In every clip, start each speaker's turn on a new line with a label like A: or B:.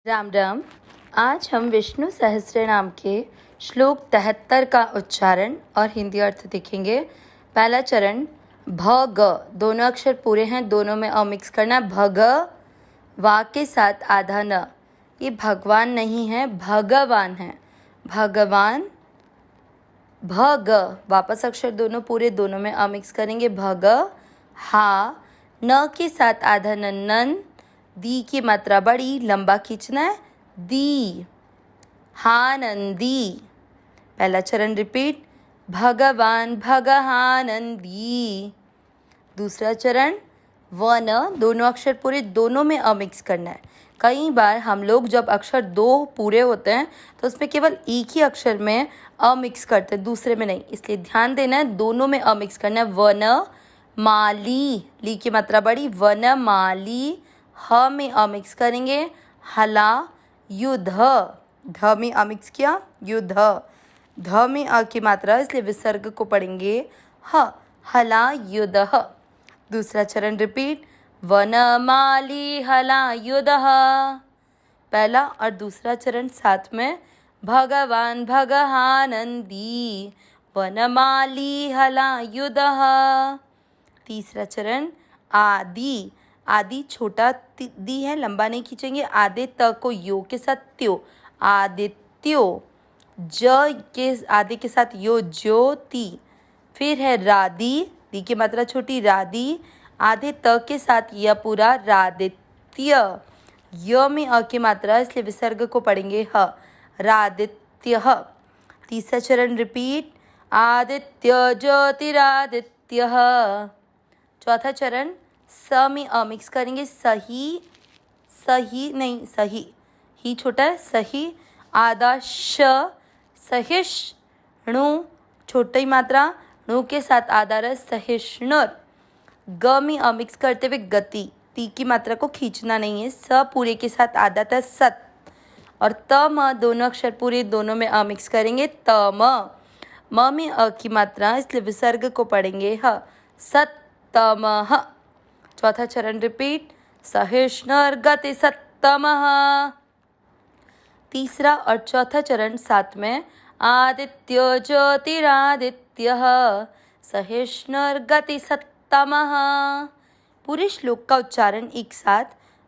A: राम राम। आज हम विष्णु सहस्त्रनाम के श्लोक 73 का उच्चारण और हिंदी अर्थ देखेंगे। पहला चरण भ ग, दोनों अक्षर पूरे हैं, दोनों में अ मिक्स करना है। भग वा के साथ आधा न, ये भगवान नहीं है, भगवान है। भगवान। भग, वापस अक्षर दोनों पूरे, दोनों में अ मिक्स करेंगे। भग हा, न के साथ आधा नन, दी की मात्रा बड़ी, लंबा खींचना है। दी, हानंदी। पहला चरण रिपीट, भगवान भगहानंदी। दूसरा चरण वन, दोनों अक्षर पूरे, दोनों में अ मिक्स करना है। कई बार हम लोग जब अक्षर दो पूरे होते हैं तो उसमें केवल एक ही अक्षर में अ मिक्स करते हैं, दूसरे में नहीं, इसलिए ध्यान देना है, दोनों में अ मिक्स करना है। वन माली, ली की मात्रा बड़ी, वन माली। ह में अ मिक्स करेंगे। हला युद्ध, ध में अ मिक्स किया, युद्ध। ध में अ की मात्रा, इसलिए विसर्ग को पढ़ेंगे ह, हला युद्ध। दूसरा चरण रिपीट, वनमाली हला युद्ध। पहला और दूसरा चरण साथ में, भगवान भगहानंदी वनमाली हला युद्ध। तीसरा चरण आदि, आदि छोटा दी है, लंबा नहीं खींचेंगे। आदे त को यो के साथ त्यो, आदित्यो। ज के आदि के साथ यो, ज्योति। फिर है राधि, दी की मात्रा छोटी, राधि। आधे त के साथ य पूरा, रादित्य। य में अ की मात्रा, इसलिए विसर्ग को पढ़ेंगे ह, रादित्य। तीसरा चरण रिपीट, आदित्य ज्योतिरादित्य। चौथा चरण स में अ मिक्स करेंगे। सही, सही नहीं, सही, ही छोटा है, सही। आधा श, सहिष्णु, छोटी मात्रा, णु के साथ आधा रस, सहिष्णुर। ग में अ मिक्स करते हुए गति, ती की मात्रा को खींचना नहीं है। स पूरे के साथ आधा था, सत। और त म, दोनों अक्षर पूरे, दोनों में अ मिक्स करेंगे। त म में अ की मात्रा, इसलिए विसर्ग को पढ़ेंगे ह, सत्तमः। चौथा चरण रिपीट, सहिष्णुर गति सत्तमः। तीसरा और चौथा चरण साथ में, आदित्यो ज्योतिरादित्यः सहिष्णुर गति सत्तमः। पूरे श्लोक का उच्चारण एक साथ,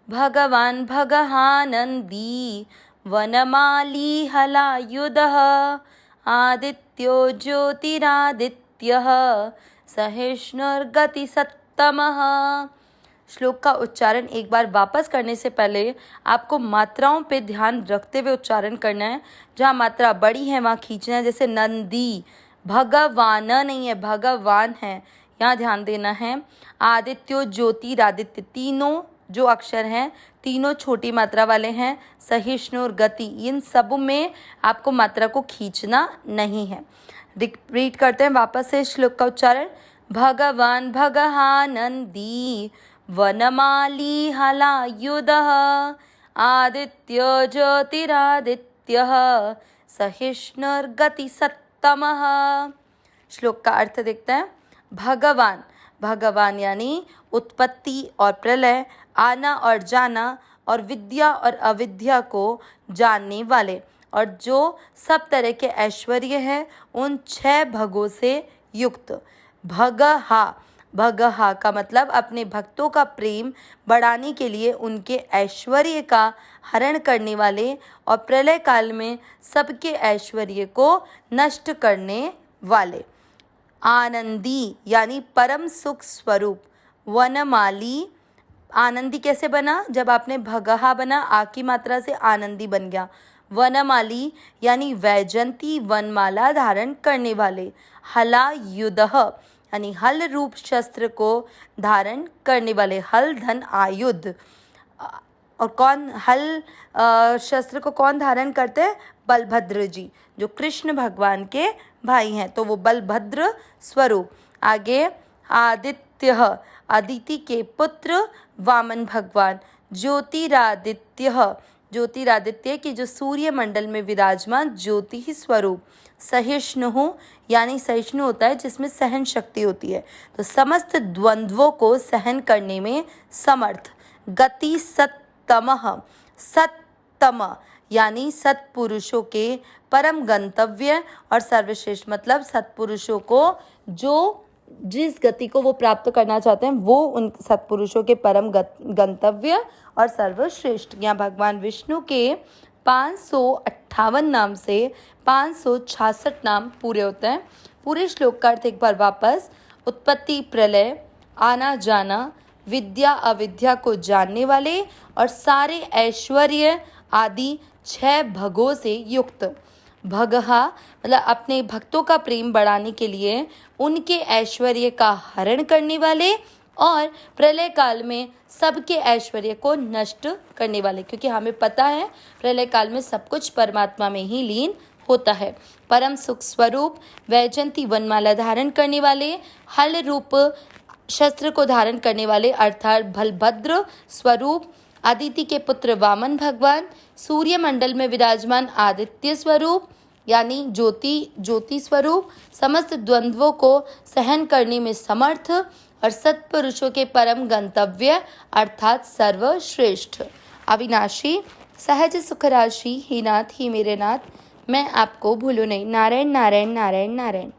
A: भगवान भगहानंदी वनमाली हलायुधः आदित्यो ज्योतिरादित्यः सहिष्णुर गति सत्तमः। श्लोक का उच्चारण एक बार वापस करने से पहले आपको मात्राओं पे ध्यान रखते हुए उच्चारण करना है। जहाँ मात्रा बड़ी है वहाँ खींचना है, जैसे नंदी, भगवान नहीं है, भगवान है, यहाँ ध्यान देना है। आदित्यो ज्योतिरादित्य, तीनों जो अक्षर हैं तीनों छोटी मात्रा वाले हैं। सहिष्णु और गति, इन सब में आपको मात्रा को खींचना नहीं है। रिपीट करते हैं वापस से श्लोक का उच्चारण, भगवान भगहानंदी वनमाली हलायुधः आदित्यो ज्योतिरादित्यः सहिष्णुर्गति सत्तमः। श्लोक का अर्थ देखते हैं। भगवान, भगवान यानी उत्पत्ति और प्रलय, आना और जाना, और विद्या और अविद्या को जानने वाले, और जो सब तरह के ऐश्वर्य है उन 6 भगों से युक्त। भगहा, भगहा का मतलब अपने भक्तों का प्रेम बढ़ाने के लिए उनके ऐश्वर्य का हरण करने वाले, और प्रलय काल में सबके ऐश्वर्य को नष्ट करने वाले। आनंदी यानी परम सुख स्वरूप। वनमाली, आनंदी कैसे बना, जब आपने भगहा बना, आ की मात्रा से आनंदी बन गया। वनमाली यानी वैजंती वनमाला धारण करने वाले। हलायुधः यानी हल रूप शस्त्र को धारण करने वाले, हल धन आयुध। और कौन हल शस्त्र को कौन धारण करते हैं, बलभद्र जी, जो कृष्ण भगवान के भाई हैं, तो वो बलभद्र स्वरूप। आगे आदित्य, अदिति के पुत्र वामन भगवान। ज्योतिरादित्य, ज्योतिरादित्य की जो सूर्य मंडल में विराजमान ज्योति ही स्वरूप। सहिष्णु यानी सहिष्णु होता है जिसमें सहन शक्ति होती है, तो समस्त द्वंद्वों को सहन करने में समर्थ। गति सत्तमः, सत सर्वोत्तम यानी सत्पुरुषों के परम गंतव्य, और सर्वश्रेष्ठ मतलब सत्पुरुषों को जो जिस गति को वो प्राप्त करना चाहते हैं वो उन सत्पुरुषों के परम गंतव्य और सर्वश्रेष्ठ। यहाँ भगवान विष्णु के 558 नाम से 566 नाम पूरे होते हैं। पूरे श्लोक का अर्थ एक बार वापस: उत्पत्ति, प्रलय, आना जाना, विद्या अविद्या को जानने वाले और सारे ऐश्वर्य आदि 6 भगों से युक्त। भगहा मतलब अपने भक्तों का प्रेम बढ़ाने के लिए उनके ऐश्वर्य का हरण करने वाले, और प्रलय काल में सबके ऐश्वर्य को नष्ट करने वाले, क्योंकि हमें पता है प्रलय काल में सब कुछ परमात्मा में ही लीन होता है। परम सुख स्वरूप, वैजयंती वनमाला धारण करने वाले, हल रूप शस्त्र को धारण करने वाले अर्थात बलभद्र स्वरूप, आदित्य के पुत्र वामन भगवान, सूर्य मंडल में विराजमान आदित्य स्वरूप यानी ज्योति स्वरूप, समस्त द्वंद्वों को सहन करने में समर्थ और सत्पुरुषों के परम गंतव्य अर्थात सर्वश्रेष्ठ। अविनाशी सहज सुख राशि, ही नाथ ही मेरे नाथ, मैं आपको भूलूं नहीं। नारायण नारायण नारायण नारायण।